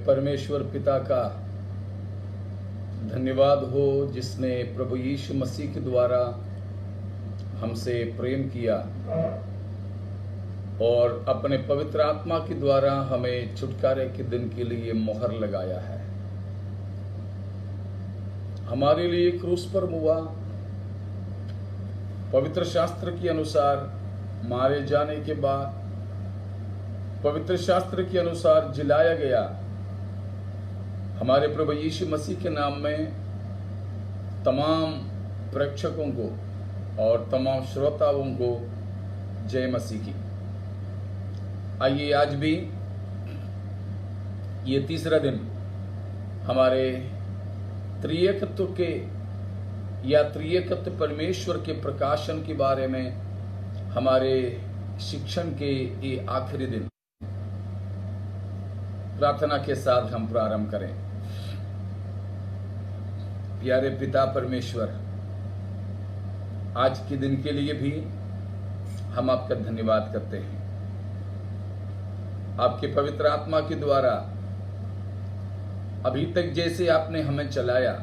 परमेश्वर पिता का धन्यवाद हो जिसने प्रभु यीशु मसीह के द्वारा हमसे प्रेम किया और अपने पवित्र आत्मा के द्वारा हमें छुटकारे के दिन के लिए मोहर लगाया है। हमारे लिए क्रूस पर हुआ, पवित्र शास्त्र के अनुसार मारे जाने के बाद पवित्र शास्त्र के अनुसार जिलाया गया। हमारे प्रभु यीशु मसीह के नाम में तमाम प्रेक्षकों को और तमाम श्रोताओं को जय मसीह की। आइए आज भी ये तीसरा दिन हमारे त्रिएकत्व के या त्रिएकत्व परमेश्वर के प्रकाशन के बारे में हमारे शिक्षण के ये आखिरी दिन प्रार्थना के साथ हम प्रारंभ करें। प्यारे पिता परमेश्वर, आज के दिन के लिए भी हम आपका धन्यवाद करते हैं। आपके पवित्र आत्मा के द्वारा अभी तक जैसे आपने हमें चलाया,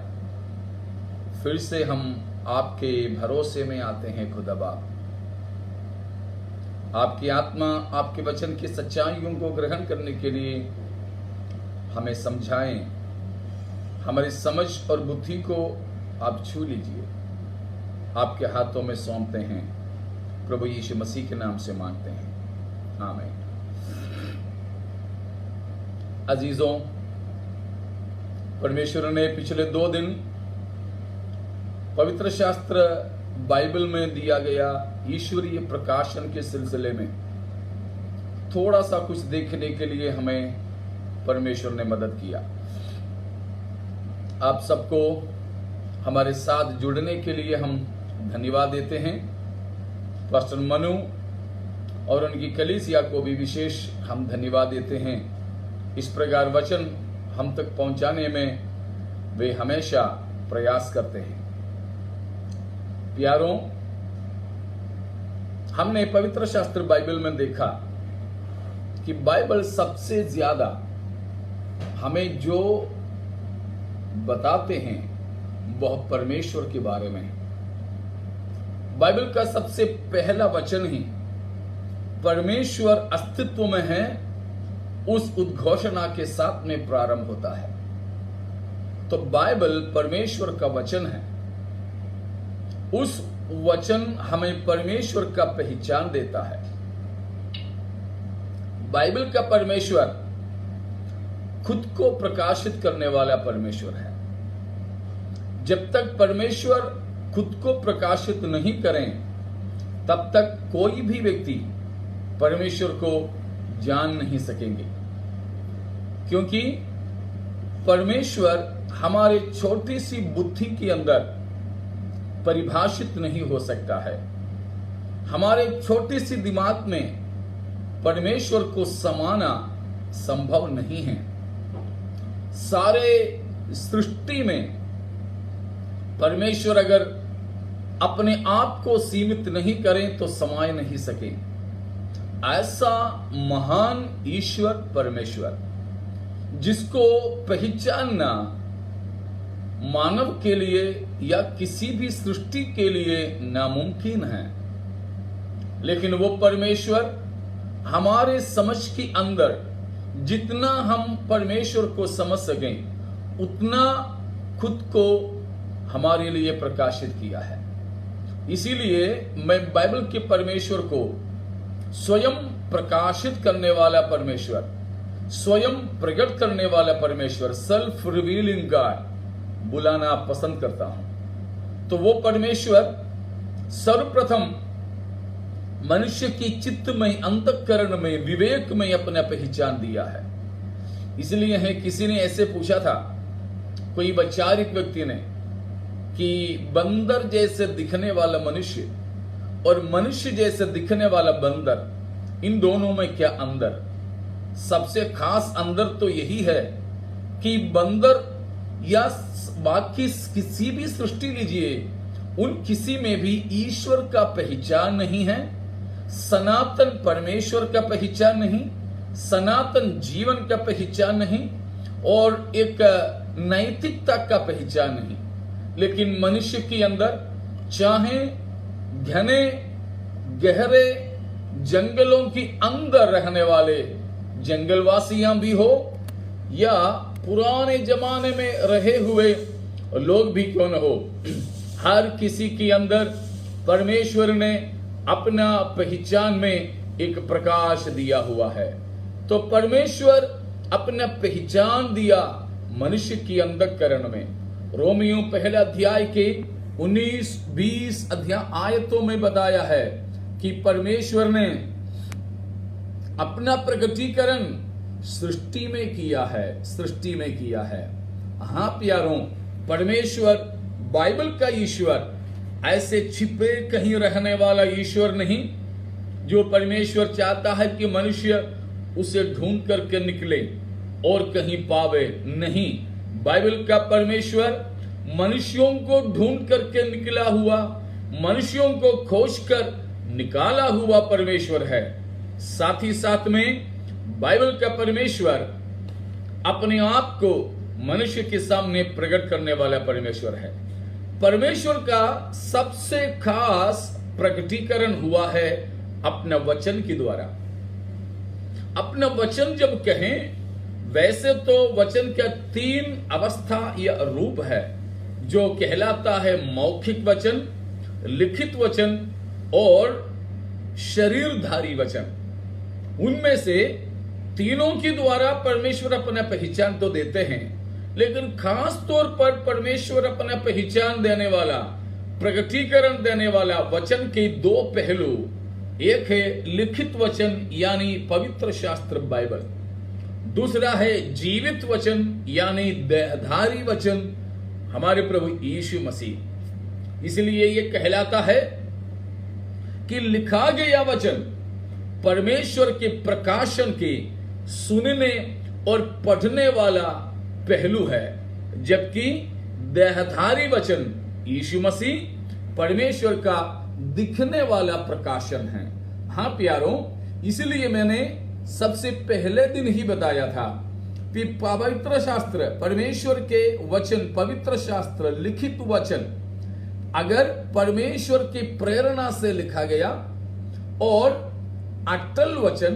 फिर से हम आपके भरोसे में आते हैं। खुदा बाप, आपकी आत्मा आपके वचन की सच्चाइयों को ग्रहण करने के लिए हमें समझाएं। हमारी समझ और बुद्धि को आप छू लीजिए। आपके हाथों में सौंपते हैं, प्रभु यीशु मसीह के नाम से मांगते हैं, आमीन। अजीजों, परमेश्वर ने पिछले 2 दिन पवित्र शास्त्र बाइबल में दिया गया ईश्वरीय प्रकाशन के सिलसिले में थोड़ा सा कुछ देखने के लिए हमें परमेश्वर ने मदद किया। आप सबको हमारे साथ जुड़ने के लिए हम धन्यवाद देते हैं। पास्टर मनु और उनकी कलीसिया को भी विशेष हम धन्यवाद देते हैं। इस प्रकार वचन हम तक पहुंचाने में वे हमेशा प्रयास करते हैं। प्यारों, हमने पवित्र शास्त्र बाइबल में देखा कि बाइबल सबसे ज्यादा हमें जो बताते हैं वह परमेश्वर के बारे में है। बाइबल का सबसे पहला वचन ही परमेश्वर अस्तित्व में है उस उद्घोषणा के साथ में प्रारंभ होता है। तो बाइबल परमेश्वर का वचन है। उस वचन हमें परमेश्वर का पहचान देता है। बाइबल का परमेश्वर खुद को प्रकाशित करने वाला परमेश्वर है। जब तक परमेश्वर खुद को प्रकाशित नहीं करें, तब तक कोई भी व्यक्ति परमेश्वर को जान नहीं सकेंगे, क्योंकि परमेश्वर हमारे छोटी सी बुद्धि के अंदर परिभाषित नहीं हो सकता है। हमारे छोटी सी दिमाग में परमेश्वर को समाना संभव नहीं है। सारे सृष्टि में परमेश्वर अगर अपने आप को सीमित नहीं करें तो समाये नहीं सके। ऐसा महान ईश्वर परमेश्वर, जिसको पहचानना मानव के लिए या किसी भी सृष्टि के लिए नामुमकिन है, लेकिन वो परमेश्वर हमारे समझ के अंदर जितना हम परमेश्वर को समझ सकें, उतना खुद को हमारे लिए प्रकाशित किया है। इसीलिए मैं बाइबल के परमेश्वर को स्वयं प्रकाशित करने वाला परमेश्वर, स्वयं प्रकट करने वाला परमेश्वर, सेल्फ रिवीलिंग गॉड बुलाना पसंद करता हूं। तो वो परमेश्वर सर्वप्रथम मनुष्य की चित्त में, अंतःकरण में, विवेक में अपना पहचान दिया है। इसलिए है किसी ने ऐसे पूछा था, कोई वैचारिक व्यक्ति ने, कि बंदर जैसे दिखने वाला मनुष्य और मनुष्य जैसे दिखने वाला बंदर, इन दोनों में क्या अंदर? सबसे खास अंदर तो यही है कि बंदर या बाकी किसी भी सृष्टि लीजिए, उन किसी में भी ईश्वर का पहचान नहीं है, सनातन परमेश्वर का पहचान नहीं, सनातन जीवन का पहचान नहीं, और एक नैतिकता का पहचान नहीं, लेकिन मनुष्य के अंदर चाहे घने गहरे जंगलों के अंदर रहने वाले जंगलवासियां भी हो या पुराने जमाने में रहे हुए लोग भी क्यों न हो, हर किसी के अंदर परमेश्वर ने अपना पहचान में एक प्रकाश दिया हुआ है। तो परमेश्वर अपना पहचान दिया मनुष्य की अंतःकरण में। रोमियो पहला अध्याय के 19-20 अध्याय आयतों में बताया है कि परमेश्वर ने अपना प्रकटीकरण सृष्टि में किया है। हाँ प्यारों, परमेश्वर बाइबल का ईश्वर ऐसे छिपे कहीं रहने वाला ईश्वर नहीं जो परमेश्वर चाहता है कि मनुष्य उसे ढूंढ करके निकले और कहीं पावे। नहीं, बाइबल का परमेश्वर मनुष्यों को ढूंढ करके निकला हुआ, मनुष्यों को खोज कर निकाला हुआ परमेश्वर है। साथ ही साथ में बाइबल का परमेश्वर अपने आप को मनुष्य के सामने प्रकट करने वाला परमेश्वर है। परमेश्वर का सबसे खास प्रकटीकरण हुआ है अपना वचन के द्वारा। अपना वचन जब कहें, वैसे तो वचन का 3 अवस्था या रूप है, जो कहलाता है मौखिक वचन, लिखित वचन और शरीरधारी वचन। उनमें से तीनों के द्वारा परमेश्वर अपना पहचान तो देते हैं, लेकिन खास तौर पर परमेश्वर अपना पहचान देने वाला, प्रकटीकरण देने वाला वचन के 2 पहलू, एक है लिखित वचन यानी पवित्र शास्त्र बाइबल, दूसरा है जीवित वचन यानी देहधारी वचन हमारे प्रभु यीशु मसीह। इसलिए यह कहलाता है कि लिखा गया वचन परमेश्वर के प्रकाशन के सुनने और पढ़ने वाला पहलू है, जबकि देहधारी वचन यीशु मसीह परमेश्वर का दिखने वाला प्रकाशन है। हाँ प्यारों, इसलिए मैंने सबसे पहले दिन ही बताया था कि पवित्र शास्त्र, परमेश्वर के वचन, पवित्र शास्त्र, लिखित वचन अगर परमेश्वर की प्रेरणा से लिखा गया और अटल वचन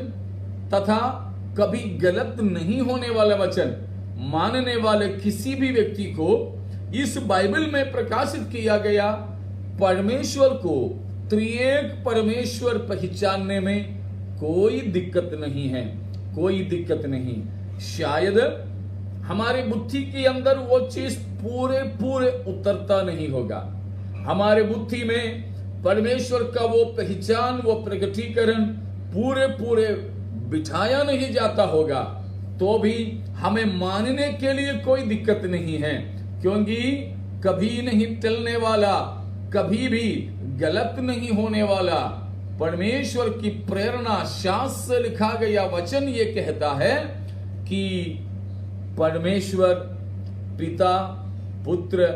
तथा कभी गलत नहीं होने वाला वचन मानने वाले किसी भी व्यक्ति को इस बाइबल में प्रकाशित किया गया, परमेश्वर को त्रिएक परमेश्वर पहचानने में कोई दिक्कत नहीं है, कोई दिक्कत नहीं। शायद हमारी बुद्धि के अंदर वो चीज पूरे उतरता नहीं होगा, हमारे बुद्धि में परमेश्वर का वो पहचान, वो प्रकटीकरण पूरे बिठाया नहीं जाता होगा, तो भी हमें मानने के लिए कोई दिक्कत नहीं है, क्योंकि कभी नहीं टलने वाला, कभी भी गलत नहीं होने वाला परमेश्वर की प्रेरणा, शास्त्र से लिखा गया वचन ये कहता है कि परमेश्वर पिता, पुत्र,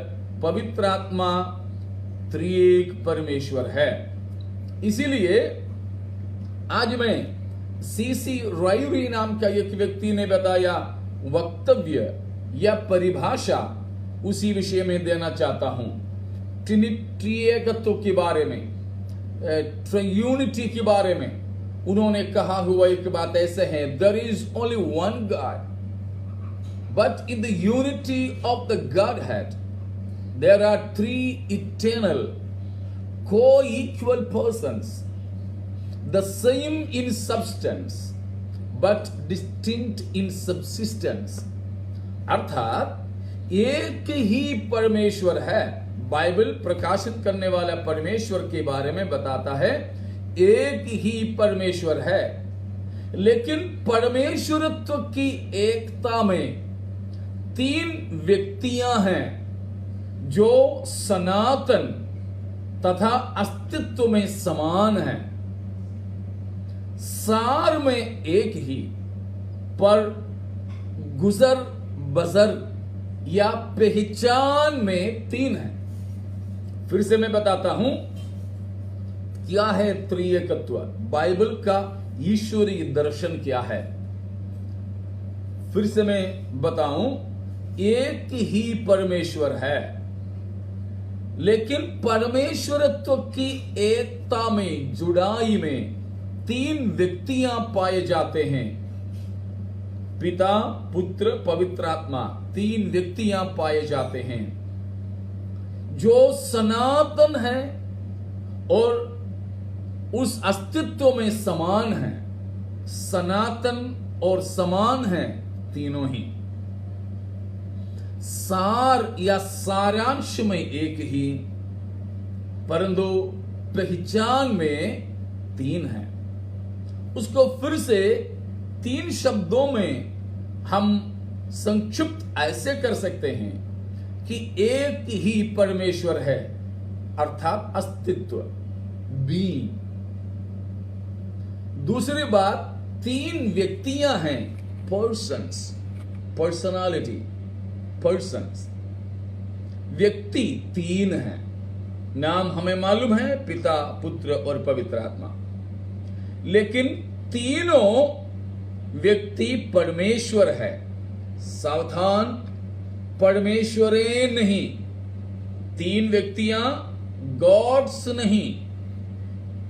पवित्र आत्मा त्रिएक परमेश्वर है। इसीलिए आज मैं सीसी रायुरी नाम का एक व्यक्ति ने बताया वक्तव्य या परिभाषा उसी विषय में देना चाहता हूं। त्रिएकत्व के बारे में, ट्रायूनिटी के बारे में उन्होंने कहा हुआ एक बात ऐसे है, there is only one God but in the unity of the Godhead there are 3 eternal co-equal persons, the same in substance but distinct in subsistence। अर्थात एक ही परमेश्वर है। बाइबल प्रकाशित करने वाला परमेश्वर के बारे में बताता है एक ही परमेश्वर है, लेकिन परमेश्वरत्व की एकता में 3 व्यक्तियां हैं जो सनातन तथा अस्तित्व में समान हैं, सार में एक ही, पर गुजर बसर या पहचान में 3 है। फिर से मैं बताता हूं क्या है त्रिएकत्व, बाइबल का ईश्वरीय दर्शन क्या है। फिर से मैं बताऊं, एक ही परमेश्वर है, लेकिन परमेश्वरत्व की एकता में, जुड़ाई में 3 व्यक्तियां पाए जाते हैं। पिता, पुत्र, पवित्र आत्मा, 3 व्यक्तियां पाए जाते हैं जो सनातन है और उस अस्तित्व में समान है। सनातन और समान है तीनों ही, सार या सारांश में एक ही, परंतु पहचान में 3 है। उसको फिर से 3 शब्दों में हम संक्षिप्त ऐसे कर सकते हैं कि एक ही परमेश्वर है, अर्थात अस्तित्व, बीइंग। दूसरी बात, 3 व्यक्तियां हैं, पर्सन्स, पर्सनालिटी, पर्सन्स। व्यक्ति 3 हैं, नाम हमें मालूम है, पिता, पुत्र और पवित्र आत्मा, लेकिन तीनों व्यक्ति परमेश्वर है। सावधान, परमेश्वरे नहीं, 3 व्यक्तियां गॉड्स नहीं,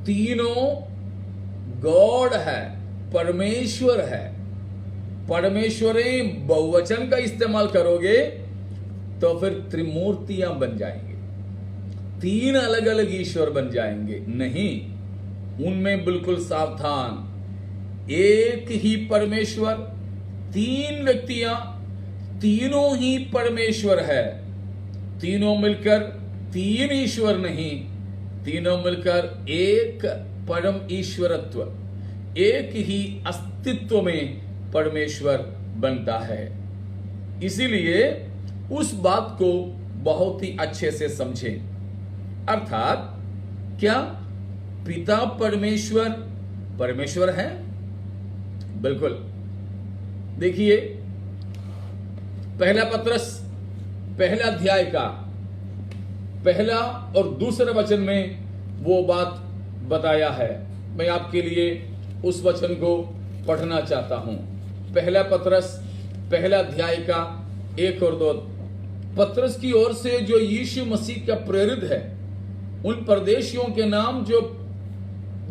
तीनों गॉड है, परमेश्वर है। परमेश्वरे बहुवचन का इस्तेमाल करोगे तो फिर त्रिमूर्तियां बन जाएंगे, 3 अलग अलग ईश्वर बन जाएंगे। नहीं, उनमें बिल्कुल सावधान, एक ही परमेश्वर, 3 व्यक्तियां, तीनों ही परमेश्वर है। तीनों मिलकर 3 ईश्वर नहीं, तीनों मिलकर एक परम ईश्वरत्व, एक ही अस्तित्व में परमेश्वर बनता है। इसीलिए उस बात को बहुत ही अच्छे से समझें। अर्थात क्या पिता परमेश्वर परमेश्वर है? बिल्कुल। देखिए, पहला पत्रस पहला अध्याय का पहला और दूसरा वचन में वो बात बताया है। मैं आपके लिए उस वचन को पढ़ना चाहता हूं। पहला पत्रस पहला अध्याय का 1 और 2। पत्रस की ओर से जो यीशु मसीह का प्रेरित है, उन परदेशियों के नाम, जो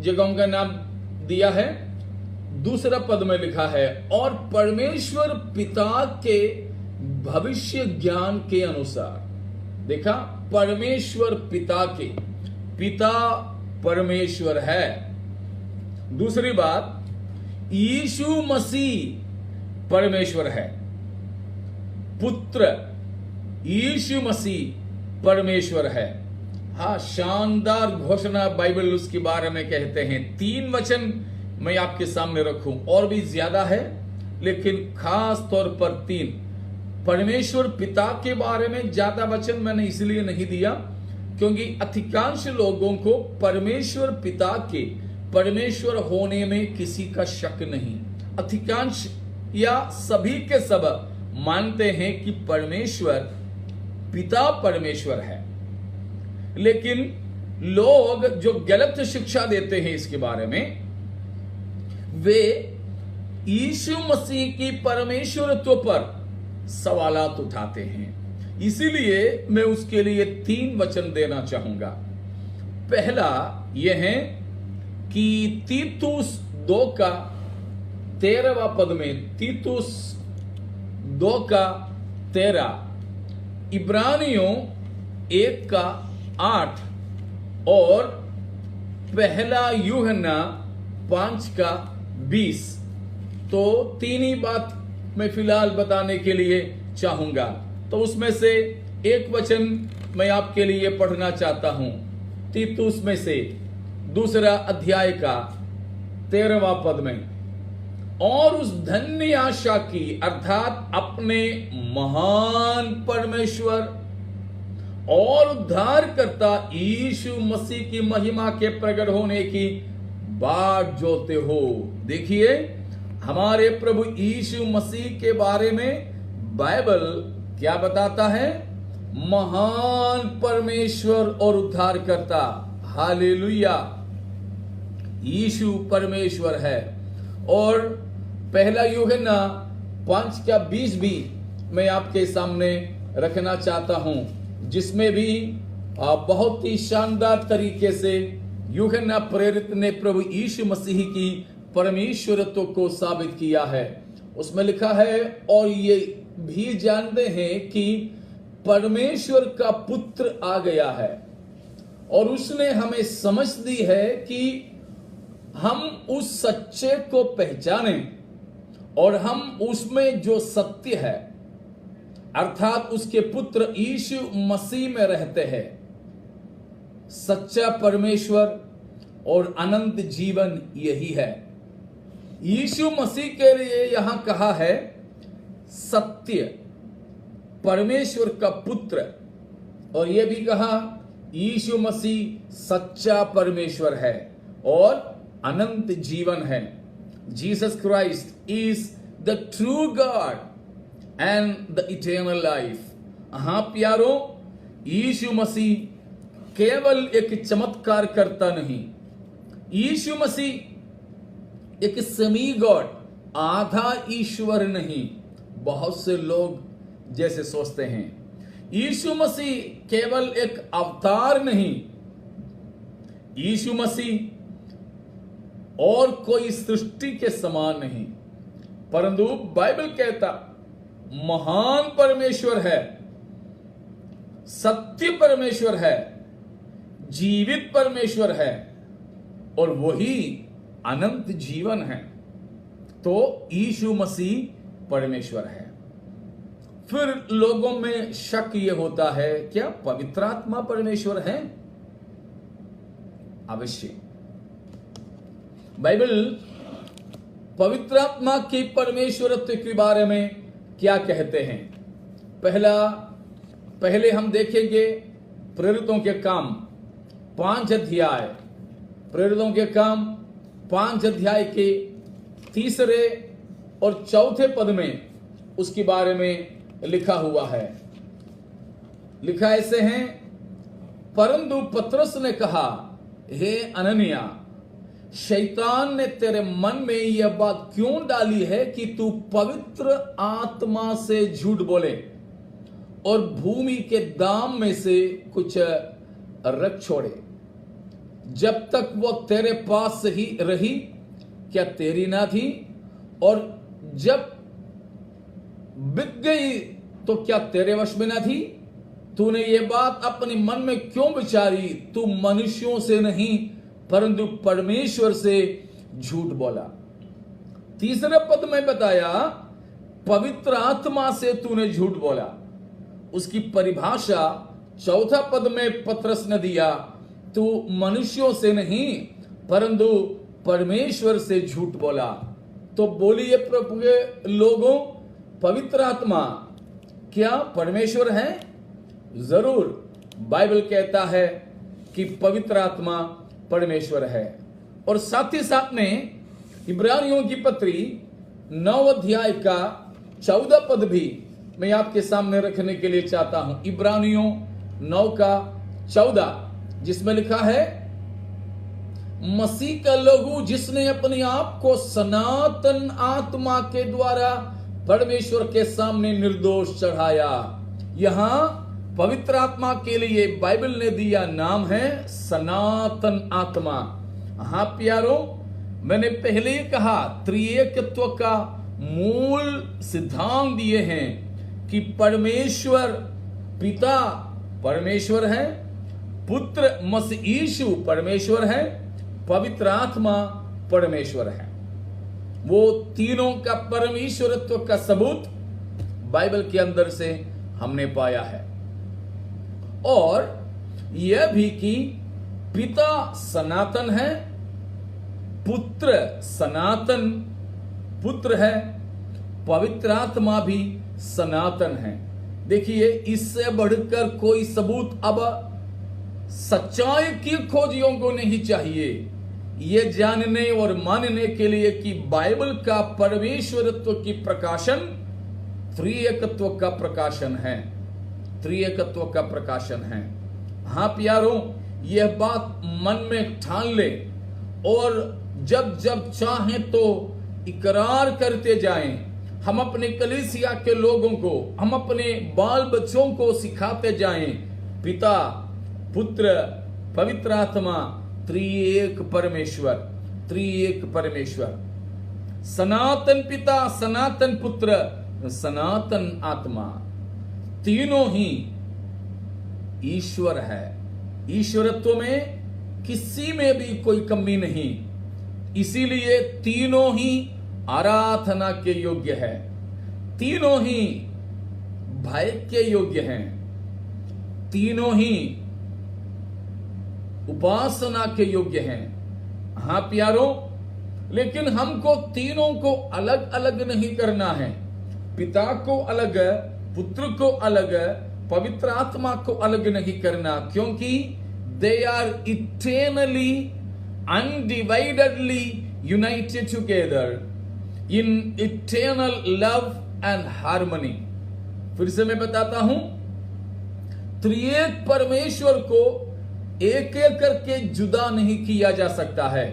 जगहों का नाम दिया है, दूसरा पद में लिखा है, और परमेश्वर पिता के भविष्य ज्ञान के अनुसार। देखा, परमेश्वर पिता के, पिता परमेश्वर है। दूसरी बात, यीशु मसीह परमेश्वर है, पुत्र यीशु मसीह परमेश्वर है। हाँ, शानदार घोषणा बाइबल उसके बारे में कहते हैं। 3 वचन मैं आपके सामने रखूं, और भी ज्यादा है, लेकिन खास तौर पर 3। परमेश्वर पिता के बारे में ज्यादा वचन मैंने इसलिए नहीं दिया क्योंकि अधिकांश लोगों को परमेश्वर पिता के परमेश्वर होने में किसी का शक नहीं। अधिकांश या सभी के सब मानते हैं कि परमेश्वर पिता परमेश्वर है, लेकिन लोग जो गलत शिक्षा देते हैं इसके बारे में, वे यीशु मसीह की परमेश्वरत्व पर सवालात उठाते हैं। इसीलिए मैं उसके लिए 3 वचन देना चाहूंगा। पहला यह है कि तीतुस 2 का 13वां पद में, तीतुस 2 का 13, इब्रानियों 1 का 8 और पहला यूहन्ना 5 का 20। तो 3 ही बात मैं फिलहाल बताने के लिए चाहूंगा। तो उसमें से एक वचन मैं आपके लिए पढ़ना चाहता हूं, तीतुस में से 2 अध्याय का 13वां पद में। और उस धन्य आशा की, अर्थात अपने महान परमेश्वर और उद्धारकर्ता यीशु मसीह की महिमा के प्रकट होने की बाट जोते हो। देखिए, हमारे प्रभु यीशु मसीह के बारे में बाइबल क्या बताता है? महान परमेश्वर और उद्धारकर्ता। हालेलुया, यीशु परमेश्वर है। और पहला यूहन्ना 5 का 20 भी मैं आपके सामने रखना चाहता हूं, जिसमें भी बहुत ही शानदार तरीके से यूहन्ना प्रेरित ने प्रभु यीशु मसीह की परमेश्वरत्व को साबित किया है। उसमें लिखा है, और ये भी जानते हैं कि परमेश्वर का पुत्र आ गया है और उसने हमें समझ दी है कि हम उस सच्चे को पहचानें और हम उसमें जो सत्य है अर्थात उसके पुत्र यीशु मसीह में रहते हैं। सच्चा परमेश्वर और अनंत जीवन यही है। यीशु मसीह के लिए यहां कहा है सत्य, परमेश्वर का पुत्र, और यह भी कहा यीशु मसीह सच्चा परमेश्वर है और अनंत जीवन है। Jesus Christ is the true God and the eternal life. हाँ प्यारों, यीशु मसीह केवल एक चमत्कार करता नहीं, यीशु मसीह एक सेमी गॉड, आधा ईश्वर नहीं, बहुत से लोग जैसे सोचते हैं। यीशु मसीह केवल एक अवतार नहीं, यीशु मसीह और कोई सृष्टि के समान नहीं, परंतु बाइबल कहता महान परमेश्वर है, सत्य परमेश्वर है, जीवित परमेश्वर है और वही अनंत जीवन है। तो यीशु मसीह परमेश्वर है। फिर लोगों में शक यह होता है, क्या पवित्र आत्मा परमेश्वर है? अवश्य। बाइबल पवित्र आत्मा की परमेश्वरत्व के बारे में क्या कहते हैं? पहले हम देखेंगे प्रेरितों के काम 5 अध्याय, प्रेरितों के काम 5 अध्याय के 3 और 4 पद में उसके बारे में लिखा हुआ है। लिखा ऐसे है, परंतु पतरस ने कहा, हे अननिया, शैतान ने तेरे मन में यह बात क्यों डाली है कि तू पवित्र आत्मा से झूठ बोले और भूमि के दाम में से कुछ रख छोड़े? जब तक वो तेरे पास ही रही क्या तेरी ना थी? और जब बिक गई तो क्या तेरे वश में ना थी? तूने ये बात अपने मन में क्यों विचारी? तू मनुष्यों से नहीं परंतु परमेश्वर से झूठ बोला। 3 पद में बताया पवित्र आत्मा से तूने झूठ बोला। उसकी परिभाषा 4 पद में पतरस ने दिया, तू मनुष्यों से नहीं परंतु परमेश्वर से झूठ बोला। तो बोलिए प्रभु के लोगों, पवित्र आत्मा क्या परमेश्वर है? जरूर। बाइबल कहता है कि पवित्र आत्मा परमेश्वर है। और साथ ही साथ में इब्रानियों की पत्री 9 अध्याय का 14 पद भी मैं आपके सामने रखने के लिए चाहता हूं। इब्रानियों 9 का 14, जिसमें लिखा है, मसीह का लहू जिसने अपने आप को सनातन आत्मा के द्वारा परमेश्वर के सामने निर्दोष चढ़ाया। यहां पवित्र आत्मा के लिए बाइबल ने दिया नाम है सनातन आत्मा। हाँ प्यारों, मैंने पहले ही कहा त्रिएकत्व का मूल सिद्धांत दिए हैं कि परमेश्वर पिता परमेश्वर है, पुत्र मसीह यीशु परमेश्वर है, पवित्र आत्मा परमेश्वर है। वो तीनों का परमेश्वरत्व का सबूत बाइबल के अंदर से हमने पाया है। और यह भी कि पिता सनातन है, पुत्र सनातन पुत्र है, पवित्र आत्मा भी सनातन है। देखिए, इससे बढ़कर कोई सबूत अब सच्चाई की खोजियों को नहीं चाहिए, ये जानने और मानने के लिए कि बाइबल का परमेश्वरत्व की प्रकाशन त्रिएकत्व का प्रकाशन है, त्रिएकत्व का प्रकाशन है। हाँ प्यारों, यह बात मन में ठान ले और जब जब चाहें तो इकरार करते जाएं, हम अपने कलीसिया के लोगों को, हम अपने बाल बच्चों को सिखाते जाएं, पिता, पुत्र, पवित्र आत्मा, त्रिएक परमेश्वर, त्रिएक परमेश्वर, सनातन पिता, सनातन पुत्र, सनातन आत्मा, तीनों ही ईश्वर है। ईश्वरत्व में किसी में भी कोई कमी नहीं, इसीलिए तीनों ही आराधना के योग्य है, तीनों ही भय के योग्य हैं, तीनों ही उपासना के योग्य हैं। हाँ प्यारों, लेकिन हमको तीनों को अलग अलग नहीं करना है। पिता को अलग, पुत्र को अलग, पवित्र आत्मा को अलग नहीं करना, क्योंकि they are eternally undividedly united together in eternal love and harmony. फिर से मैं बताता हूं, त्रिएक परमेश्वर को एक एक करके जुदा नहीं किया जा सकता है।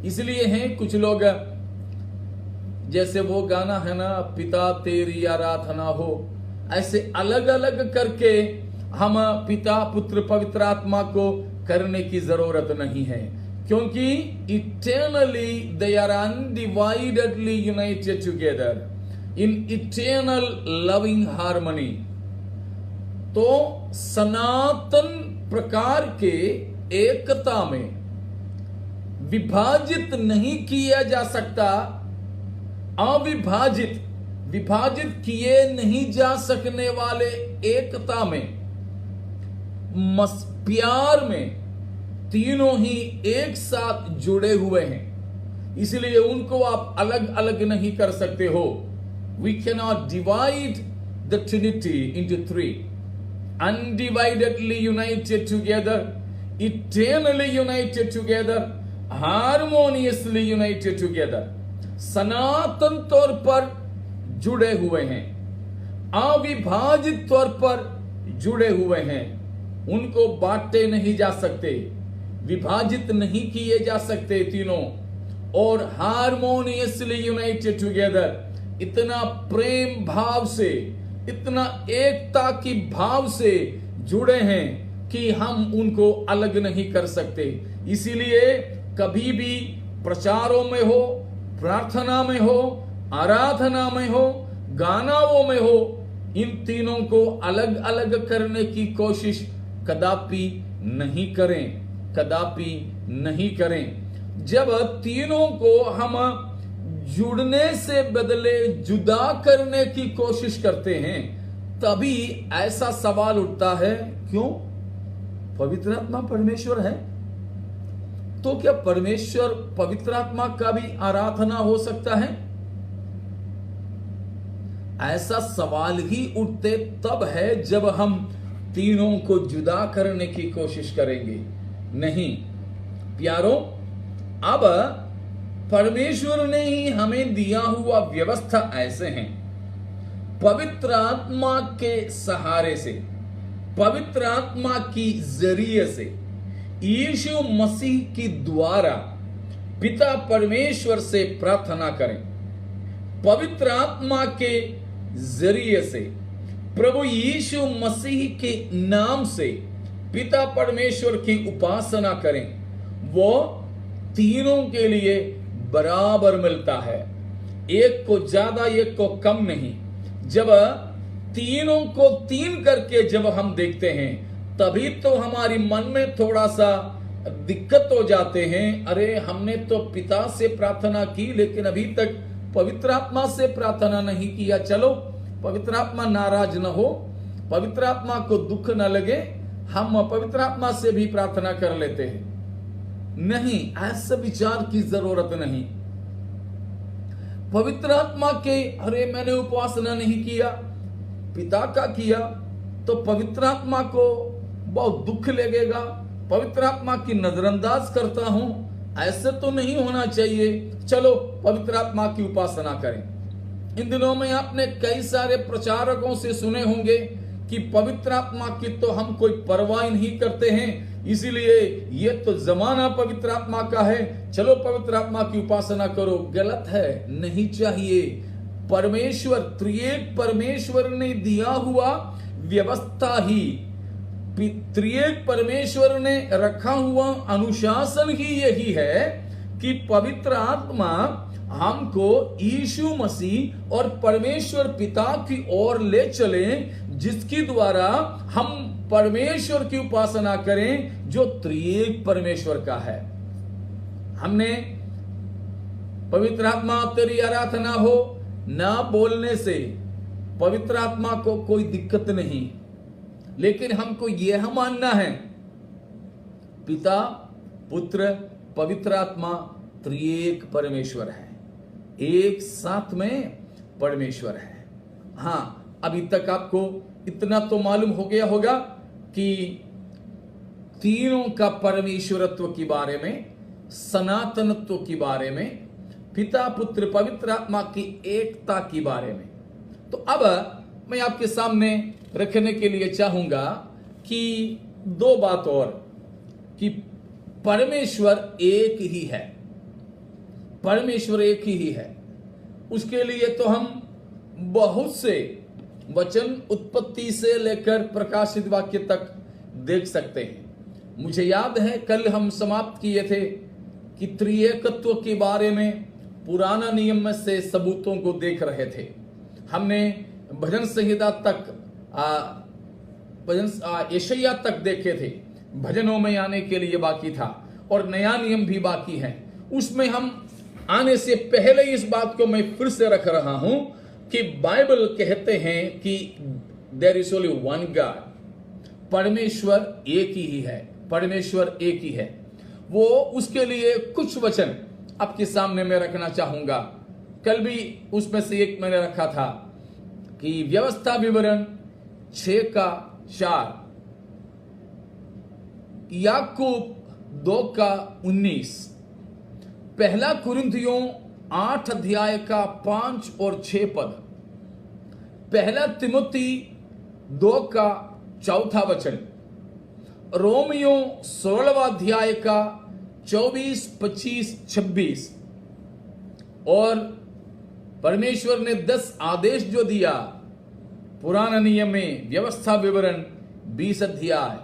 इसलिए हैं कुछ लोग, जैसे वो गाना है ना, पिता तेरी आराधना हो, ऐसे अलग अलग करके हम पिता, पुत्र, पवित्र आत्मा को करने की जरूरत नहीं है, क्योंकि eternally they are undividedly united together in eternal loving harmony. तो सनातन प्रकार के एकता में विभाजित नहीं किया जा सकता, अविभाजित, विभाजित किए नहीं जा सकने वाले एकता में, प्यार में तीनों ही एक साथ जुड़े हुए हैं। इसलिए उनको आप अलग अलग नहीं कर सकते हो। We cannot divide the Trinity into three. Undividedly united together, eternally united together, harmoniously united together. सनातन तौर पर जुड़े हुए हैं, अविभाजित तौर पर जुड़े हुए हैं। उनको बांटे नहीं जा सकते, विभाजित नहीं किए जा सकते तीनों, और हार्मोनियसली यूनाइटेड टुगेदर, इतना प्रेम भाव से, इतना एकता की भाव से जुड़े हैं कि हम उनको अलग नहीं कर सकते। इसीलिए कभी भी प्रचारों में हो, प्रार्थना में हो, आराधना में हो, गानाओं में हो, इन तीनों को अलग अलग करने की कोशिश कदापि नहीं करें, कदापि नहीं करें। जब तीनों को हम जुड़ने से बदले जुदा करने की कोशिश करते हैं, तभी ऐसा सवाल उठता है, क्यों? पवित्र आत्मा परमेश्वर है, तो क्या परमेश्वर पवित्र आत्मा का भी आराधना हो सकता है? ऐसा सवाल ही उठते तब है जब हम तीनों को जुदा करने की कोशिश करेंगे। नहीं प्यारों, अब परमेश्वर ने ही हमें दिया हुआ व्यवस्था ऐसे हैं, पवित्र आत्मा के सहारे से, पवित्र आत्मा की जरिए से, यीशु मसीह की द्वारा पिता परमेश्वर से प्रार्थना करें। पवित्र आत्मा के जरिए से, प्रभु यीशु मसीह के नाम से पिता परमेश्वर की उपासना करें। वो तीनों के लिए बराबर मिलता है, एक को ज्यादा एक को कम नहीं। जब तीनों को तीन करके जब हम देखते हैं, तभी तो हमारी मन में थोड़ा सा दिक्कत हो जाते हैं, अरे हमने तो पिता से प्रार्थना की लेकिन अभी तक पवित्र आत्मा से प्रार्थना नहीं किया। चलो पवित्र आत्मा नाराज न हो, पवित्र आत्मा को दुख न लगे, हम पवित्र आत्मा से भी प्रार्थना कर लेते हैं। नहीं, ऐसा विचार की जरूरत नहीं। पवित्र आत्मा के, अरे मैंने उपासना नहीं किया, पिता का किया, तो पवित्र आत्मा को बहुत दुख लगेगा, पवित्र आत्मा की नजरअंदाज करता हूं, ऐसे तो नहीं होना चाहिए। चलो पवित्र आत्मा की उपासना करें। इन दिनों में आपने कई सारे प्रचारकों से सुने होंगे कि पवित्र आत्मा की तो हम कोई परवाह नहीं करते हैं, इसीलिए ये तो जमाना पवित्र आत्मा का है, चलो पवित्र आत्मा की उपासना करो। गलत है, नहीं चाहिए। परमेश्वर, त्रिएक परमेश्वर ने दिया हुआ व्यवस्था ही, त्रिएक परमेश्वर ने रखा हुआ अनुशासन ही यही है कि पवित्र आत्मा हमको यीशु मसीह और परमेश्वर पिता की ओर ले चले, जिसके द्वारा हम परमेश्वर की उपासना करें जो त्रिएक परमेश्वर का है। हमने पवित्र आत्मा तेरी आराधना हो ना बोलने से पवित्र आत्मा को कोई दिक्कत नहीं, लेकिन हमको यह मानना है पिता, पुत्र, पवित्र आत्मा त्रिएक परमेश्वर है, एक साथ में परमेश्वर है। हाँ, अभी तक आपको इतना तो मालूम हो गया होगा कि तीनों का परमेश्वरत्व के बारे में, सनातनत्व के बारे में, पिता, पुत्र, पवित्र आत्मा की एकता के बारे में। तो अब मैं आपके सामने रखने के लिए चाहूंगा कि दो बात और, कि परमेश्वर एक ही है, परमेश्वर एक ही है। उसके लिए तो हम बहुत से वचन उत्पत्ति से लेकर प्रकाशित वाक्य तक देख सकते हैं। मुझे याद है कल हम समाप्त किए थे कि त्रिएकत्व के बारे में पुराना नियम में से सबूतों को देख रहे थे। हमने भजन संहिता तक, यशायाह तक देखे थे, भजनों में आने के लिए बाकी था और नया नियम भी बाकी है। उसमें हम आने से पहले इस बात को मैं फिर से रख रहा हूं कि बाइबल कहते हैं कि there is only one God, परमेश्वर एक ही है, परमेश्वर एक ही है। वो उसके लिए कुछ वचन आपके सामने मैं रखना चाहूंगा। कल भी उसमें से एक मैंने रखा था कि व्यवस्था विवरण 6:4, याकूब 2:19, पहला कुरिन्थियों 8:5 और 6 पद, पहला तिमुथी 2:4 वचन, रोमियो 16:24, 25, 26, और परमेश्वर ने 10 आदेश जो दिया पुराना नियम में, व्यवस्था विवरण 20 अध्याय,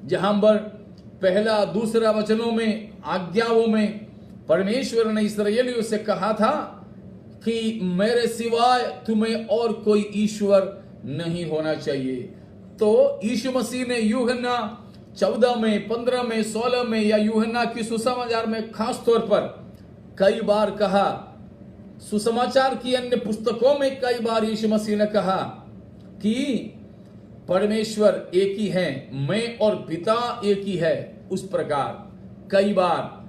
जहां पर पहला दूसरा वचनों में, आज्ञाओं में परमेश्वर ने इस्राएलियों से कहा था कि मेरे सिवाय तुम्हें और कोई ईश्वर नहीं होना चाहिए। तो यीशु मसीह ने यूहन्ना 14 में, 15 में, 16 में, या यूहन्ना की सुसमाचार में खास तौर पर कई बार कहा, सुसमाचार की अन्य पुस्तकों में कई बार यीशु मसीह ने कहा कि परमेश्वर एक ही है, मैं और पिता एक ही है। उस प्रकार कई बार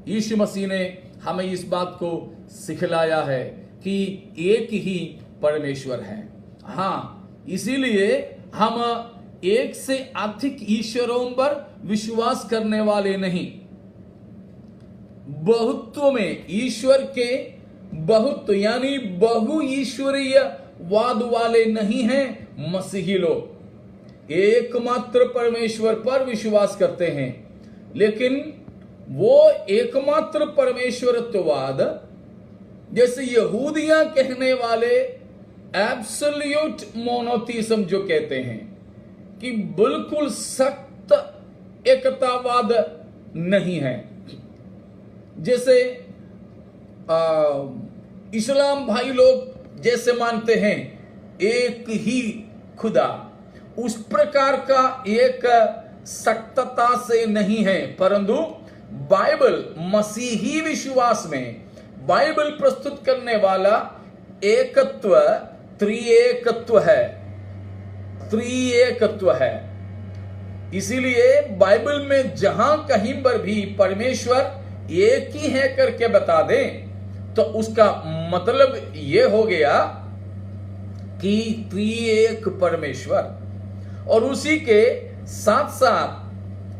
यीशु मसीह ने हमें इस बात को सिखलाया है कि एक ही परमेश्वर है। हाँ, इसीलिए हम एक से अधिक ईश्वरों पर विश्वास करने वाले नहीं, बहुत्व में ईश्वर के बहुत्व यानी बहु ईश्वरीय वाद वाले नहीं हैं मसीही लोग। एकमात्र परमेश्वर पर विश्वास करते हैं, लेकिन वो एकमात्र परमेश्वरत्ववाद, जैसे यहूदियां कहने वाले एब्सोल्यूट मोनोथीज्म जो कहते हैं कि बिल्कुल सख्त एकतावाद नहीं है, जैसे इस्लाम भाई लोग जैसे मानते हैं एक ही खुदा, उस प्रकार का एक सख्तता से नहीं है। परंतु बाइबल, मसीही विश्वास में बाइबल प्रस्तुत करने वाला एकत्व त्रिएकत्व है, त्रिएकत्व है। इसीलिए बाइबल में जहां कहीं पर भी परमेश्वर एक ही है करके बता दें तो उसका मतलब यह हो गया कि त्रिएक परमेश्वर, और उसी के साथ साथ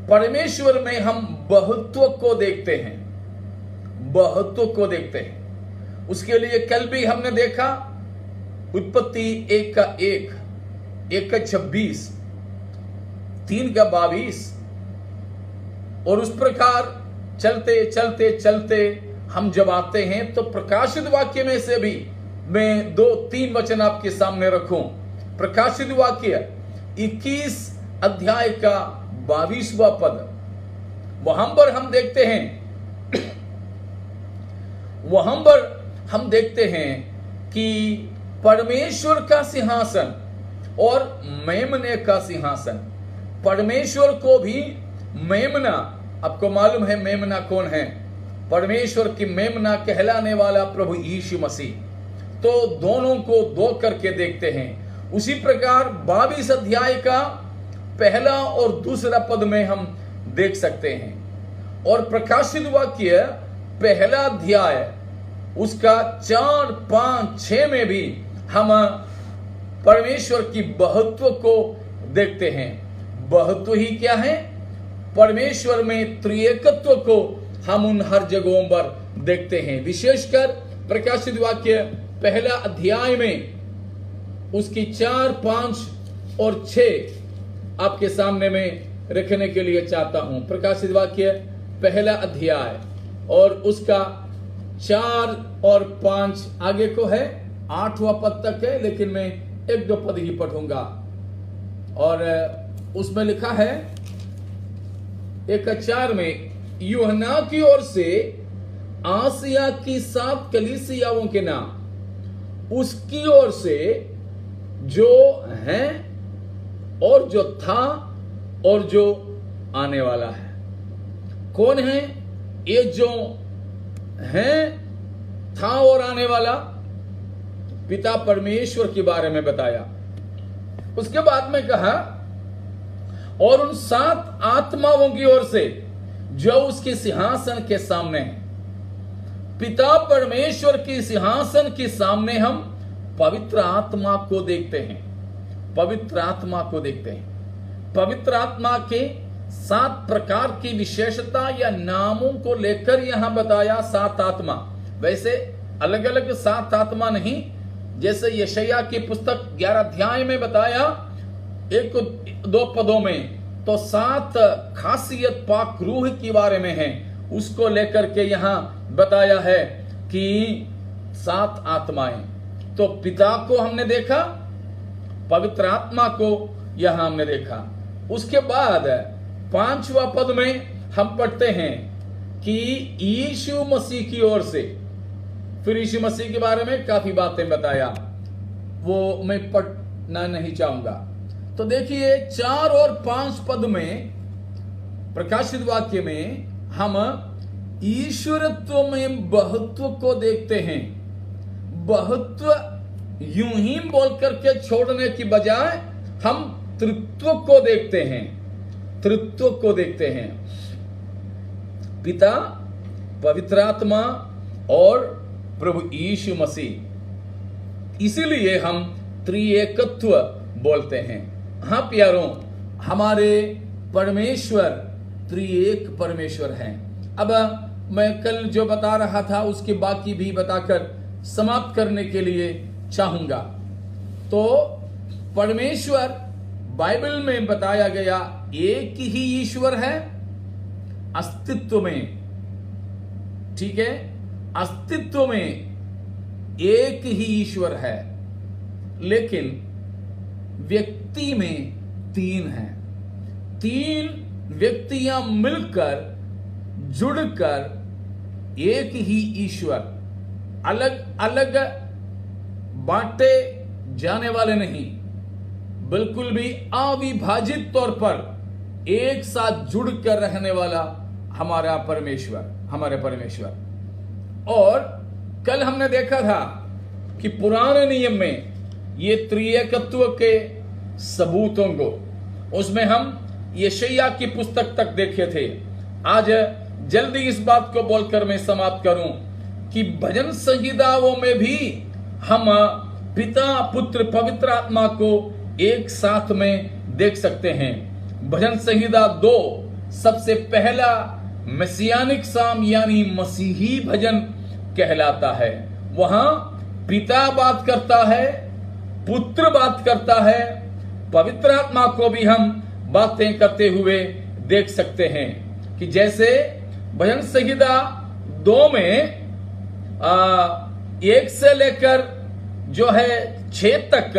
परमेश्वर में हम बहुत्व को देखते हैं, बहुत्व को देखते हैं। उसके लिए कल भी हमने देखा उत्पत्ति 1:1, 1:26, 3:22, और उस प्रकार चलते चलते चलते हम जब आते हैं तो प्रकाशित वाक्य में से भी मैं 2-3 वचन आपके सामने रखूं। प्रकाशित वाक्य 21 अध्याय का 22वां पद, वहां पर हम देखते हैं कि परमेश्वर का सिंहासन और मेमने का सिंहासन। परमेश्वर को भी मेमना, आपको मालूम है मेमना कौन है? परमेश्वर की मेमना कहलाने वाला प्रभु यीशु मसीह। तो दोनों को दो करके देखते हैं। उसी प्रकार 22 अध्याय का पहला और दूसरा पद में हम देख सकते हैं। और प्रकाशित वाक्य पहला अध्याय उसका 4, 5, 6 में भी हम परमेश्वर की बहुत्व को देखते हैं। बहुत्व ही क्या है? परमेश्वर में त्रिएकत्व को हम उन हर जगहों पर देखते हैं। विशेषकर प्रकाशित वाक्य पहला अध्याय में उसकी 4, 5 और 6 आपके सामने में रखने के लिए चाहता हूं। प्रकाशित वाक्य पहला अध्याय और उसका 4 और 5 आगे को है, 8वां पद तक है, लेकिन मैं 1-2 पद ही पढ़ूंगा। और उसमें लिखा है 1:4 में, यूहन्ना की ओर से आसिया की 7 कलीसियाओं के नाम, उसकी ओर से जो है और जो था और जो आने वाला है। कौन है ये जो है, था और आने वाला? पिता परमेश्वर के बारे में बताया। उसके बाद में कहा, और उन 7 आत्माओं की ओर से जो उसके सिंहासन के सामने है। पिता परमेश्वर के सिंहासन के सामने हम पवित्र आत्मा को देखते हैं। पवित्र आत्मा को देखते हैं। पवित्र आत्मा के 7 प्रकार की विशेषता या नामों को लेकर यहां बताया। 7 आत्मा, वैसे अलग अलग 7 आत्मा नहीं, जैसे यशायाह की पुस्तक 11 अध्याय में बताया 1-2 पदों में, तो 7 खासियत पाक रूह के बारे में है, उसको लेकर के यहां बताया है कि 7 आत्माएं। तो पिता को हमने देखा, पवित्र आत्मा को यहां हमने देखा। उसके बाद 5वां पद में हम पढ़ते हैं कि यीशु मसीह की ओर से, फिर यीशु मसीह के बारे में काफी बातें बताया, वो मैं पढ़ना नहीं चाहूंगा। तो देखिए 4 और 5 पद में प्रकाशित वाक्य में हम ईश्वरत्व में बहुत्व को देखते हैं। बहुत्व यूं ही बोल करके छोड़ने की बजाय हम तृत्व को देखते हैं। तृत्व को देखते हैं। पिता, पवित्र आत्मा और प्रभु यीशु मसीह, इसीलिए हम त्रिएकत्व बोलते हैं। हाँ प्यारों, हमारे परमेश्वर त्रिएक परमेश्वर हैं। अब मैं कल जो बता रहा था उसके बाकी भी बताकर समाप्त करने के लिए चाहूंगा। तो परमेश्वर बाइबल में बताया गया एक ही ईश्वर है अस्तित्व में, ठीक है? अस्तित्व में एक ही ईश्वर है, लेकिन व्यक्ति में 3 हैं। 3 व्यक्तियां मिलकर जुड़कर एक ही ईश्वर, अलग अलग बांटे जाने वाले नहीं, बिल्कुल भी अविभाजित तौर पर एक साथ जुड़कर रहने वाला हमारा परमेश्वर, हमारे परमेश्वर। और कल हमने देखा था कि पुराने नियम में ये त्रिएकत्व के सबूतों को, उसमें हम यशायाह की पुस्तक तक देखे थे। आज जल्दी इस बात को बोलकर मैं समाप्त करूं कि भजन संहिताओं में भी हम पिता, पुत्र, पवित्र आत्मा को एक साथ में देख सकते हैं। भजन संहिता 2 सबसे पहला मैसियानिक साम यानी मसीही भजन कहलाता है। वहां पिता बात करता है, पुत्र बात करता है, पवित्र आत्मा को भी हम बातें करते हुए देख सकते हैं। कि जैसे भजन संहिता 2 में 1 से लेकर जो है 6 तक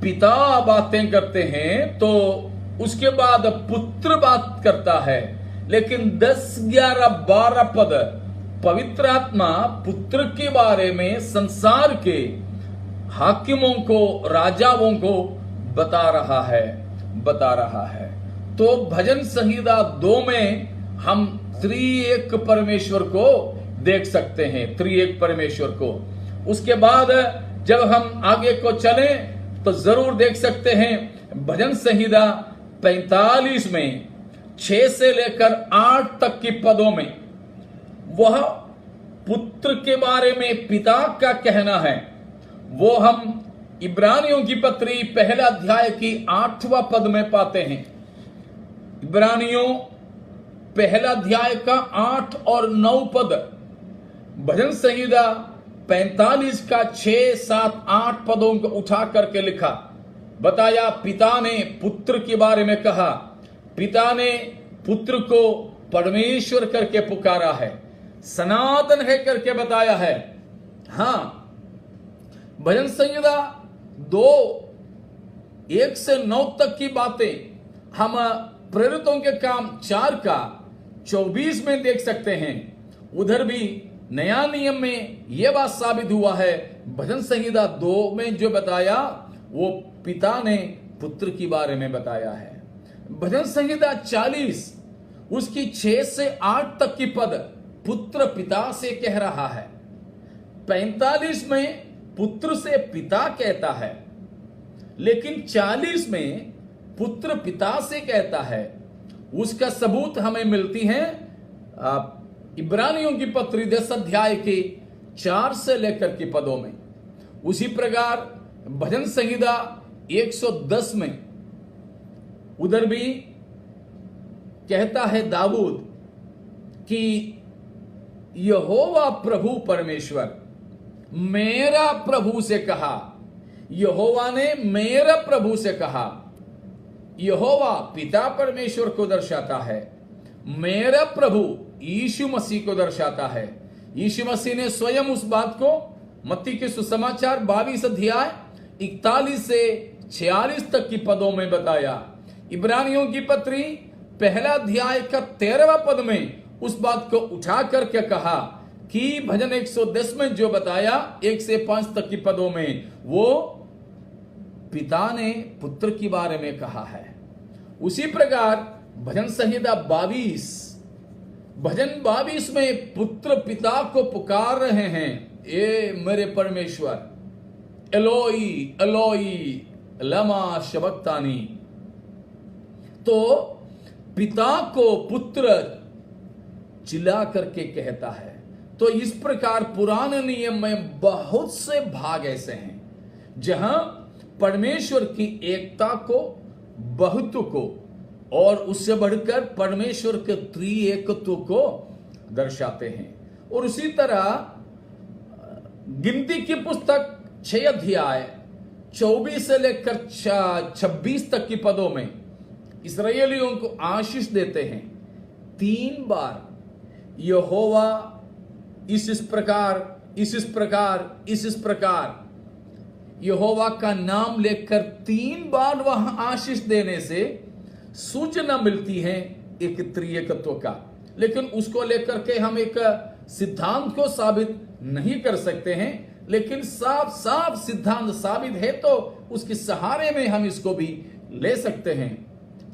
पिता बातें करते हैं, तो उसके बाद पुत्र बात करता है। लेकिन 10, 11, 12 पद पवित्र आत्मा पुत्र के बारे में संसार के हाकिमों को, राजाओं को बता रहा है। तो भजन संहिता 2 में हम त्रिएक परमेश्वर को देख सकते हैं, त्रिएक परमेश्वर को। उसके बाद जब हम आगे को चलें तो जरूर देख सकते हैं भजन संहिता 45 में 6 से लेकर 8 तक के पदों में वह पुत्र के बारे में पिता का कहना है। वो हम इब्रानियों की पत्री पहला अध्याय की 8वां पद में पाते हैं। इब्रानियों पहला अध्याय का 8 और 9 पद, भजन संहिता 45 का 6, 7, 8 पदों को उठा करके लिखा, बताया पिता ने पुत्र के बारे में कहा, पिता ने पुत्र को परमेश्वर करके पुकारा है, सनातन है करके बताया है। हां, भजन संहिता 2, 1 से 9 तक की बातें हम प्रेरितों के काम 4 का 24 में देख सकते हैं। उधर भी नया नियम में यह बात साबित हुआ है। भजन संहिता 2 में जो बताया वो पिता ने पुत्र के बारे में बताया है। भजन संहिता 40 उसकी 6 से 8 तक की पद पुत्र पिता से कह रहा है। 45 में पुत्र से पिता कहता है, लेकिन 40 में पुत्र पिता से कहता है। उसका सबूत हमें मिलती है इब्रानियों की पत्री 10 अध्याय के 4 से लेकर के पदों में। उसी प्रकार भजन संहिता 110 में उधर भी कहता है दाऊद कि यहोवा प्रभु परमेश्वर मेरा प्रभु से कहा। यहोवा ने मेरा प्रभु से कहा। यहोवा पिता परमेश्वर को दर्शाता है, मेरा प्रभु यीशु मसीह को दर्शाता है। यीशु मसीह ने स्वयं उस बात को मत्ती के सुसमाचार 22 अध्याय 41 से 46 तक की पदों में बताया। इब्रानियों की पत्री पहला अध्याय का 13वां पद में उस बात को उठा करके कहा कि भजन 110 में जो बताया 1 से 5 तक की पदों में वो पिता ने पुत्र के बारे में कहा है। उसी प्रकार भजन संहिता 22, भजन 22 में पुत्र पिता को पुकार रहे हैं, ए मेरे परमेश्वर, एलोई एलोई लमा शबक्तानी। तो पिता को पुत्र चिल्ला करके कहता है। तो इस प्रकार पुराने नियम में बहुत से भाग ऐसे हैं जहां परमेश्वर की एकता को, बहुत्व को और उससे बढ़कर परमेश्वर के त्रिएकत्व को दर्शाते हैं। और उसी तरह गिनती की पुस्तक 6 अध्याय 24 से लेकर 26 तक की पदों में इस्राएलियों को आशीष देते हैं। 3 बार यहोवा इस प्रकार यहोवा का नाम लेकर 3 बार वहां आशीष देने से सूचना मिलती है एक त्रिएकत्व का। लेकिन उसको लेकर के हम एक सिद्धांत को साबित नहीं कर सकते हैं, लेकिन साफ साफ सिद्धांत साबित है तो उसके सहारे में हम इसको भी ले सकते हैं।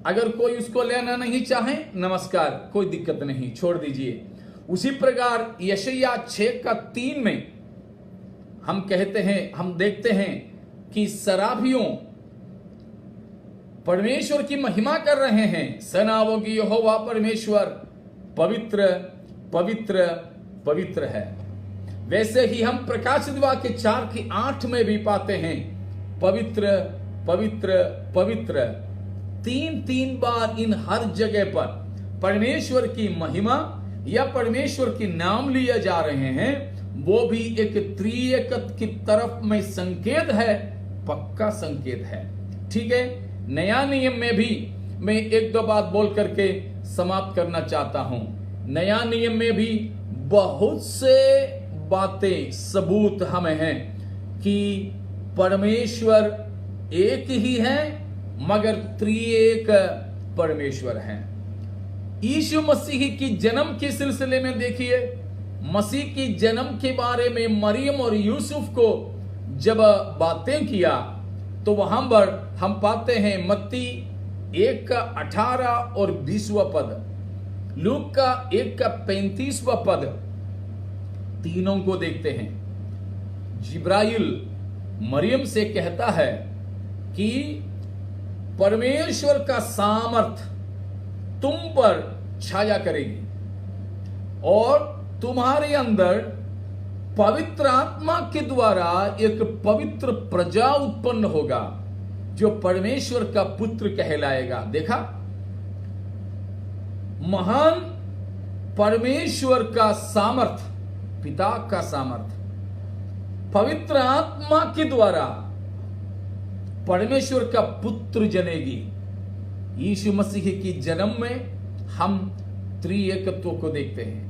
अगर कोई उसको लेना नहीं चाहे, नमस्कार, कोई दिक्कत नहीं, छोड़ दीजिए। उसी प्रकार यशायाह 6 का 3 में हम कहते हैं, हम देखते हैं कि सराबियों परमेश्वर की महिमा कर रहे हैं। सेनाओं की यहोवा परमेश्वर पवित्र पवित्र पवित्र है। वैसे ही हम प्रकाशित वाक्य 4 की 8 में भी पाते हैं पवित्र पवित्र पवित्र। 3 बार इन हर जगह पर परमेश्वर की महिमा या परमेश्वर के नाम लिए जा रहे हैं। वो भी एक त्रिएकत्व की तरफ में संकेत है, पक्का संकेत है। ठीक है, नया नियम में भी मैं 1-2 बात बोल करके समाप्त करना चाहता हूं। नया नियम में भी बहुत से बातें सबूत हमें हैं कि परमेश्वर एक ही है मगर त्रिएक परमेश्वर हैं। यीशु मसीह की जन्म के सिलसिले में देखिए, मसीह की जन्म के बारे में मरियम और यूसुफ को जब बातें किया तो वहां पर हम पाते हैं मत्ती 1 का 18 और 20वां पद, लूक का 1 का 35वां पद, तीनों को देखते हैं। जिब्राइल मरियम से कहता है कि परमेश्वर का सामर्थ तुम पर छाया करेगी और तुम्हारे अंदर पवित्र आत्मा के द्वारा एक पवित्र प्रजा उत्पन्न होगा जो परमेश्वर का पुत्र कहलाएगा। देखा, महान परमेश्वर का सामर्थ, पिता का सामर्थ, पवित्र आत्मा के द्वारा परमेश्वर का पुत्र जनेगी। यीशु मसीह की जन्म में हम त्रिएकत्व को देखते हैं।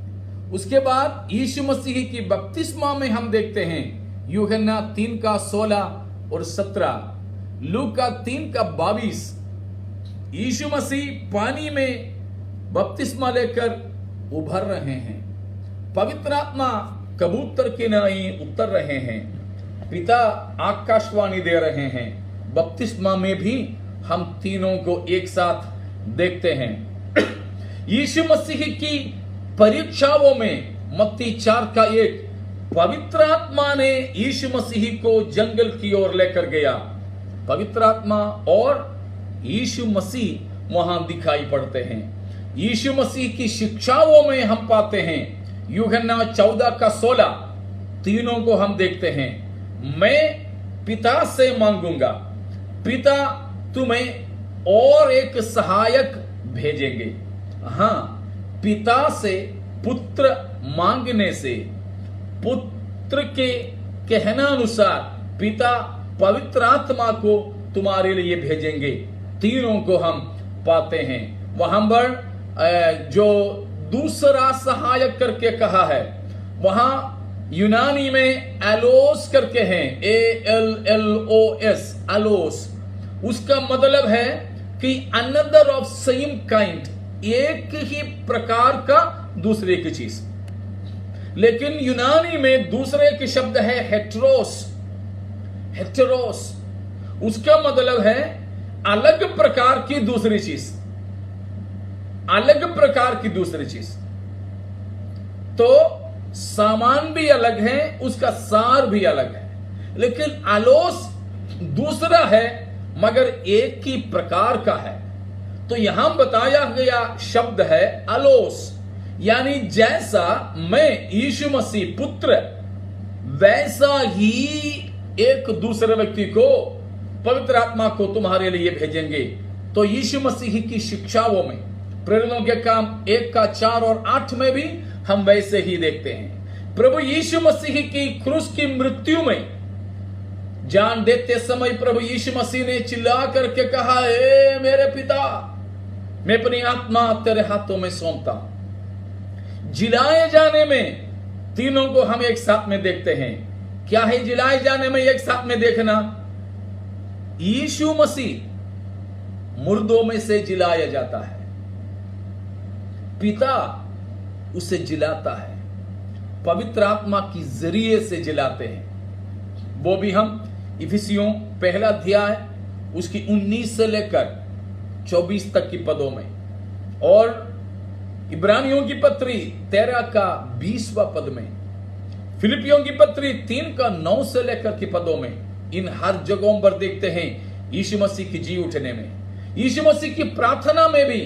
उसके बाद यीशु मसीह की बपतिस्मा में हम देखते हैं यूहन्ना 3 का 16 और 17, लूक का 3 का 22। यीशु मसीह पानी में बपतिस्मा लेकर उभर रहे हैं, पवित्र आत्मा कबूतर की नाई उतर रहे हैं, पिता आकाशवाणी दे रहे हैं। बपतिस्मा में भी हम तीनों को एक साथ देखते हैं। यीशु मसीह की परीक्षाओं में मत्ती 4 का 1, पवित्र आत्मा ने यीशु मसीह को जंगल की ओर लेकर गया। पवित्र आत्मा और यीशु मसीह वहां दिखाई पड़ते हैं। यीशु मसीह की शिक्षाओं में हम पाते हैं यूहन्ना 14 का 16, तीनों को हम देखते हैं। मैं पिता से मांगूंगा, पिता तुम्हें और एक सहायक भेजेंगे। हां, पिता से पुत्र मांगने से पुत्र के कहना अनुसार पिता पवित्र आत्मा को तुम्हारे लिए भेजेंगे। तीनों को हम पाते हैं। वहां पर जो दूसरा सहायक करके कहा है, वहां यूनानी में एलोस करके हैं, ALLOS, एलोस। उसका मतलब है कि अनदर ऑफ सेम काइंड, एक ही प्रकार का दूसरे की चीज। लेकिन यूनानी में दूसरे के शब्द है हेटेरोस। हेटेरोस उसका मतलब है अलग प्रकार की दूसरी चीज, अलग प्रकार की दूसरी चीज। तो सामान भी अलग है, उसका सार भी अलग है, लेकिन आलोस दूसरा है मगर एक ही प्रकार का है। तो यहां बताया गया शब्द है अलोस, यानी जैसा मैं यीशु मसीह पुत्र, वैसा ही एक दूसरे व्यक्ति को, पवित्र आत्मा को तुम्हारे लिए भेजेंगे। तो यीशु मसीह की शिक्षाओं में, प्रेरितों के काम 1 का 4 और 8 में भी हम वैसे ही देखते हैं। प्रभु यीशु मसीह की क्रूस की मृत्यु में जान देते समय प्रभु यीशु मसीह ने चिल्ला करके कहा, हे मेरे पिता, मैं अपनी आत्मा तेरे हाथों में सौंपता हूं। जिलाए जाने में तीनों को हम एक साथ में देखते हैं। क्या है जिलाए जाने में एक साथ में देखना? यीशु मसीह मुर्दों में से जिलाया जाता है, पिता उसे जिलाता है, पवित्र आत्मा की जरिए से जिलाते हैं। वो भी हम इफिसियों 1 अध्याय उसकी 19 से लेकर 24 तक की पदों में, और इब्रानियों की पत्री 13 का 20वां पद में, फिलिपियों की पत्री 3 का 9 से लेकर के पदों में, इन हर जगहों पर देखते हैं यीशु मसीह की जी उठने में। यीशु मसीह की प्रार्थना में भी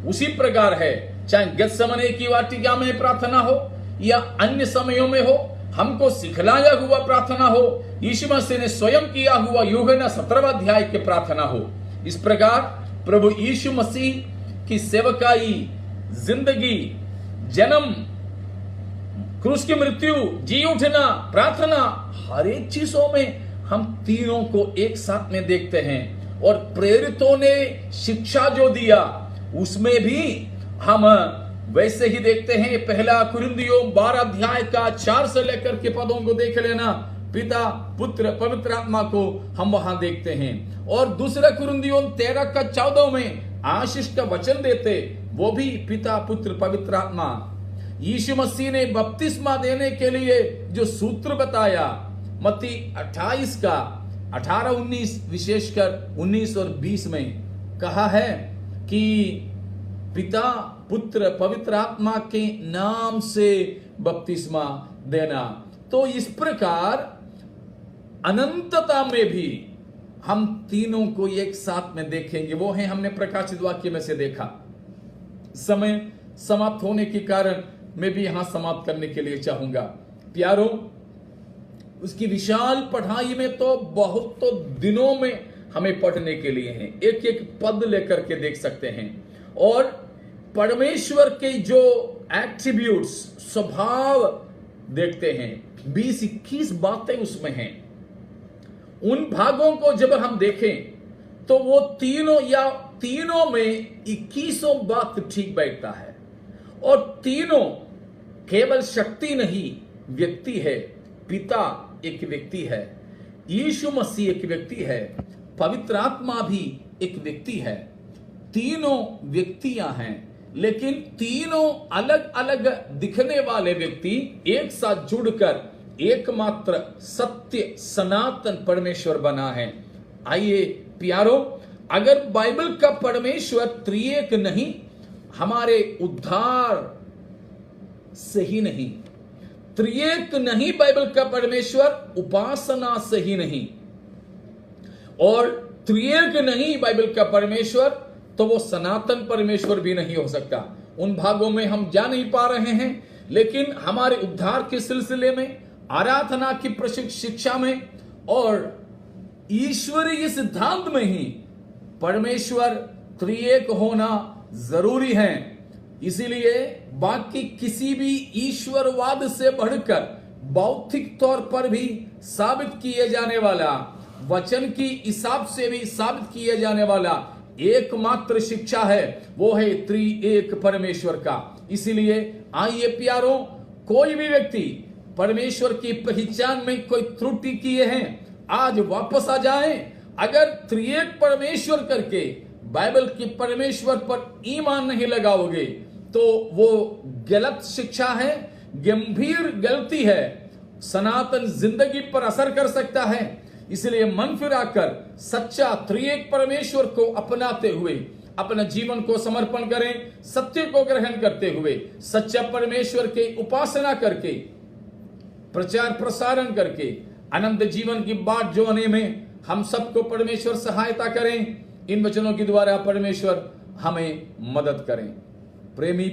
उसी प्रकार है, चाहे गेत्सेमने की वाटिका में प्रार्थना हो या अन्य समयों में हो, हमको सिखलाया हुआ प्रार्थना हो, यीशु मसीह ने स्वयं किया हुआ यूहन्ना 17 अध्याय के प्रार्थना हो। इस प्रकार प्रभु यीशु मसीह की सेवकाई, जिंदगी, जन्म, क्रूस की मृत्यु, जी उठना, प्रार्थना, हर एक चीजों में हम तीनों को एक साथ में देखते हैं। और प्रेरितों ने शिक्षा जो दिया उसमें भी हम वैसे ही देखते हैं। 1 कुरिन्थियों 12 अध्याय का 4 से लेकर के पदों को देख लेना। पिता, पुत्र, पवित्र आत्मा को हम वहां देखते हैं। और दूसरा कुरिन्थियों 13:14 में आशीष का वचन देते, वो भी पिता, पुत्र, पवित्र आत्मा। यीशु मसीह ने बपतिस्मा देने के लिए जो सूत्र बताया, मत्ती 28:18-19, विशेषकर 19 और 20 में कहा है कि पिता, पुत्र, पवित्र आत्मा के नाम से बपतिस्मा देना। तो इस प्रकार अनंतता में भी हम तीनों को एक साथ में देखेंगे। वो है, हमने प्रकाशित वाक्य में से देखा। समय समाप्त होने के कारण मैं भी यहां समाप्त करने के लिए चाहूंगा। प्यारों, उसकी विशाल पढ़ाई में तो बहुत तो दिनों में हमें पढ़ने के लिए हैं, एक एक पद लेकर के देख सकते हैं। और परमेश्वर के जो एट्रीब्यूट्स, स्वभाव देखते हैं, 20-21 बातें उसमें हैं। उन भागों को जब हम देखें तो वो तीनों में 21 बात ठीक बैठता है। और तीनों केवल शक्ति नहीं, व्यक्ति है। पिता एक व्यक्ति है, यीशु मसीह एक व्यक्ति है, पवित्र आत्मा भी एक व्यक्ति है। तीनों व्यक्तियां हैं, लेकिन तीनों अलग अलग दिखने वाले व्यक्ति एक साथ जुड़कर एकमात्र सत्य सनातन परमेश्वर बना है। आइए प्यारो, अगर बाइबल का परमेश्वर त्रिएक नहीं, हमारे उद्धार से ही नहीं, त्रिएक नहीं बाइबल का परमेश्वर, उपासना से ही नहीं, और त्रिएक नहीं बाइबल का परमेश्वर, तो वो सनातन परमेश्वर भी नहीं हो सकता। उन भागों में हम जा नहीं पा रहे हैं, लेकिन हमारे उद्धार के सिलसिले में, आराधना की शिक्षा में और ईश्वरीय सिद्धांत में ही परमेश्वर त्रिएक होना जरूरी है। इसीलिए बाकी किसी भी ईश्वरवाद से बढ़कर बौद्धिक तौर पर भी साबित किए जाने वाला, वचन की हिसाब से भी साबित किए जाने वाला एकमात्र शिक्षा है, वो है त्रिएक परमेश्वर का। इसीलिए आइए प्यारों, कोई भी व्यक्ति परमेश्वर की पहचान में कोई त्रुटि किए हैं, आज वापस आ जाएं। अगर त्रिएक परमेश्वर करके बाइबल की परमेश्वर पर ईमान नहीं लगाओगे तो वो गलत शिक्षा है, गंभीर गलती है, सनातन जिंदगी पर असर कर सकता है। इसलिए मन फिराकर सच्चा त्रिएक परमेश्वर को अपनाते हुए अपना जीवन को समर्पण करें, सत्य को ग्रहण करते हुए सच्चा परमेश्वर के उपासना करके, प्रचार प्रसारण करके अनंत जीवन की बाट जोने में हम सबको परमेश्वर सहायता करें। इन वचनों के द्वारा परमेश्वर हमें मदद करें। प्रेमी